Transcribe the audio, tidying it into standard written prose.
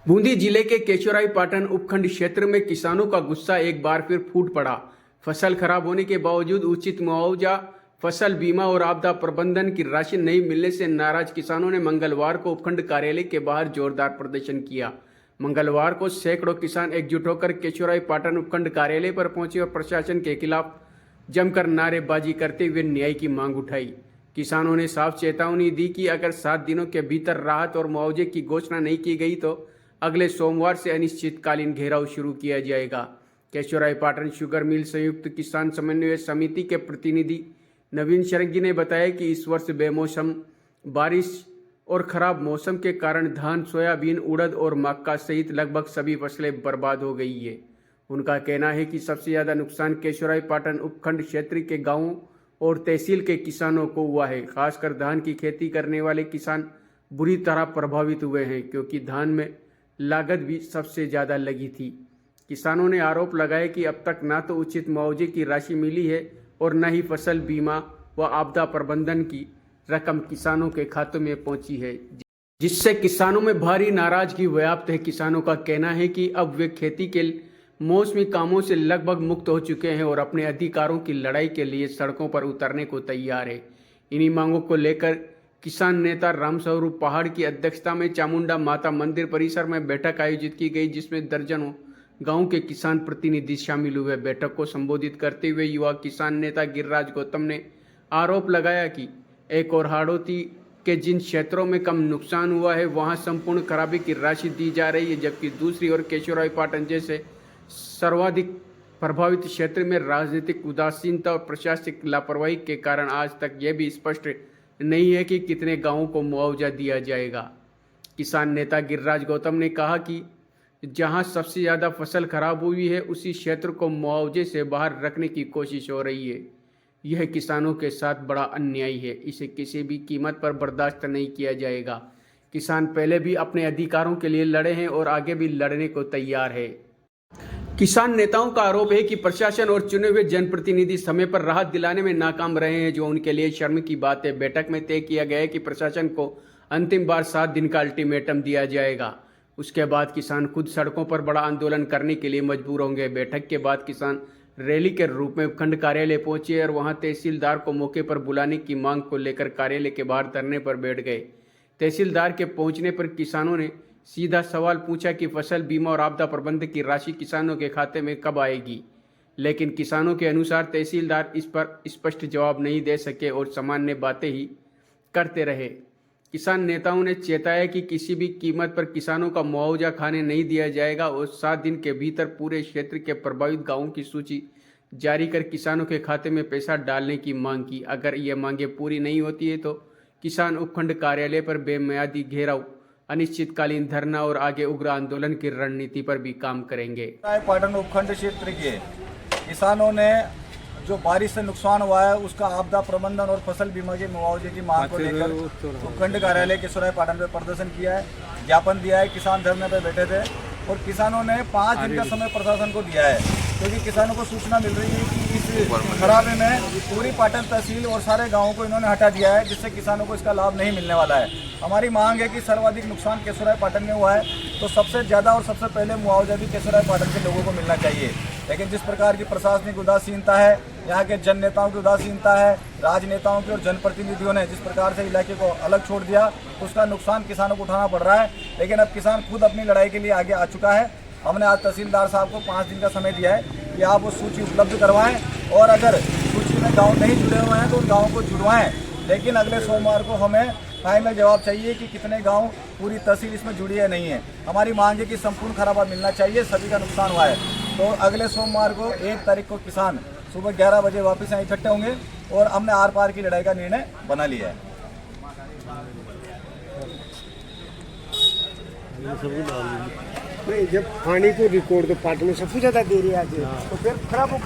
बूंदी जिले के केशोराई पाटन उपखंड क्षेत्र में किसानों का गुस्सा एक बार फिर फूट पड़ा। फसल खराब होने के बावजूद उचित मुआवजा, फसल बीमा और आपदा प्रबंधन की राशि नहीं मिलने से नाराज किसानों ने मंगलवार को उपखंड कार्यालय के बाहर जोरदार प्रदर्शन किया। मंगलवार को सैकड़ों किसान एकजुट होकर केशोराई पाटन उपखंड कार्यालय पर पहुंचे और प्रशासन के खिलाफ जमकर नारेबाजी करते हुए न्याय की मांग उठाई। किसानों ने साफ चेतावनी दी कि अगर 7 दिनों के भीतर राहत और मुआवजे की घोषणा नहीं की गई तो अगले सोमवार से अनिश्चितकालीन घेराव शुरू किया जाएगा। केशोराई पाटन शुगर मिल संयुक्त किसान समन्वय समिति के प्रतिनिधि नवीन शरंगी ने बताया कि इस वर्ष बेमौसम बारिश और खराब मौसम के कारण धान, सोयाबीन, उड़द और मक्का सहित लगभग सभी फसलें बर्बाद हो गई है। उनका कहना है कि सबसे ज़्यादा नुकसान केशोराई पाटन उपखंड क्षेत्र के गांवों और तहसील के किसानों को हुआ है। खासकर धान की खेती करने वाले किसान बुरी तरह प्रभावित हुए हैं, क्योंकि धान में लागत भी सबसे ज़्यादा लगी थी। किसानों ने आरोप लगाया कि अब तक न तो उचित मुआवजे की राशि मिली है और न ही फसल बीमा व आपदा प्रबंधन की रकम किसानों के खातों में पहुंची है, जिससे किसानों में भारी नाराजगी व्याप्त है। किसानों का कहना है कि अब वे खेती के मौसमी कामों से लगभग मुक्त हो चुके हैं और अपने अधिकारों की लड़ाई के लिए सड़कों पर उतरने को तैयार है। इन्हीं मांगों को लेकर किसान नेता रामस्वरूप पहाड़ की अध्यक्षता में चामुंडा माता मंदिर परिसर में बैठक आयोजित की गई, जिसमें दर्जनों गांव के किसान प्रतिनिधि शामिल हुए। बैठक को संबोधित करते हुए युवा किसान नेता गिरिराज गौतम ने आरोप लगाया कि एक और हाड़ौती के जिन क्षेत्रों में कम नुकसान हुआ है वहां संपूर्ण खराबी की राशि दी जा रही है, जबकि दूसरी ओर केशोराई पाटन जैसे सर्वाधिक प्रभावित क्षेत्र में राजनीतिक उदासीनता और प्रशासनिक लापरवाही के कारण आज तक यह भी स्पष्ट नहीं है कि कितने गांवों को मुआवजा दिया जाएगा। किसान नेता गिरिराज गौतम ने कहा कि जहां सबसे ज़्यादा फसल खराब हुई है उसी क्षेत्र को मुआवजे से बाहर रखने की कोशिश हो रही है। यह किसानों के साथ बड़ा अन्याय है, इसे किसी भी कीमत पर बर्दाश्त नहीं किया जाएगा। किसान पहले भी अपने अधिकारों के लिए लड़े हैं और आगे भी लड़ने को तैयार है। किसान नेताओं का आरोप है कि प्रशासन और चुने हुए जनप्रतिनिधि समय पर राहत दिलाने में नाकाम रहे हैं, जो उनके लिए शर्म की बात है। बैठक में तय किया गया है कि प्रशासन को अंतिम बार 7 दिन का अल्टीमेटम दिया जाएगा। उसके बाद किसान खुद सड़कों पर बड़ा आंदोलन करने के लिए मजबूर होंगे। बैठक के बाद किसान रैली के रूप में उपखंड कार्यालय पहुंचे और वहां तहसीलदार को मौके पर बुलाने की मांग को लेकर कार्यालय के बाहर धरने पर बैठ गए। तहसीलदार के पहुंचने पर किसानों ने सीधा सवाल पूछा कि फसल बीमा और आपदा प्रबंधन की राशि किसानों के खाते में कब आएगी, लेकिन किसानों के अनुसार तहसीलदार इस पर स्पष्ट जवाब नहीं दे सके और सामान्य बातें ही करते रहे। किसान नेताओं ने चेताया कि किसी भी कीमत पर किसानों का मुआवजा खाने नहीं दिया जाएगा और 7 दिन के भीतर पूरे क्षेत्र के प्रभावित गांवों की सूची जारी कर किसानों के खाते में पैसा डालने की मांग की। अगर ये मांगे पूरी नहीं होती है तो किसान उपखंड कार्यालय पर बेमियादी घेराव, अनिश्चितकालीन धरना और आगे उग्र आंदोलन की रणनीति पर भी काम करेंगे। पाटन उपखंड क्षेत्र के किसानों ने जो बारिश से नुकसान हुआ है उसका आपदा प्रबंधन और फसल बीमा के मुआवजे की मांग को लेकर उपखंड कार्यालय केशोराई पाटन में प्रदर्शन किया है, ज्ञापन दिया है। किसान धरने पर बैठे थे और किसानों ने 5 दिन का समय प्रशासन को दिया है, क्योंकि किसानों को सूचना मिल रही है कि इस खराबे में पूरी पाटन तहसील और सारे गाँवों को इन्होंने हटा दिया है, जिससे किसानों को इसका लाभ नहीं मिलने वाला है। हमारी मांग है कि सर्वाधिक नुकसान केशोराई पाटन में हुआ है, तो सबसे ज़्यादा और सबसे पहले मुआवजा भी केशोराई पाटन के लोगों को मिलना चाहिए। लेकिन जिस प्रकार की प्रशासनिक उदासीनता है, यहाँ के जन नेताओं की उदासीनता है, राजनेताओं की और जनप्रतिनिधियों ने जिस प्रकार से इलाके को अलग छोड़ दिया, उसका नुकसान किसानों को उठाना पड़ रहा है। लेकिन अब किसान खुद अपनी लड़ाई के लिए आगे आ चुका है। हमने आज तहसीलदार साहब को 5 दिन का समय दिया है कि आप वो सूची उपलब्ध करवाएं और अगर सूची में गाँव नहीं जुड़े हुए हैं तो उन गाँवों को जुड़वाएं। लेकिन अगले सोमवार को हमें फाइनल जवाब चाहिए कि कितने गांव, पूरी तहसील इसमें जुड़ी है नहीं है। हमारी मांग है कि संपूर्ण खराबा मिलना चाहिए, सभी का नुकसान हुआ है। तो अगले सोमवार को 1 तारीख को किसान सुबह 11 बजे वापस यहाँ इकट्ठे होंगे और हमने आर पार की लड़ाई का निर्णय बना लिया है। जब पानी को रिकॉर्ड तो पार्टी में सबसे ज़्यादा दे रही है आज, तो फिर खराब हो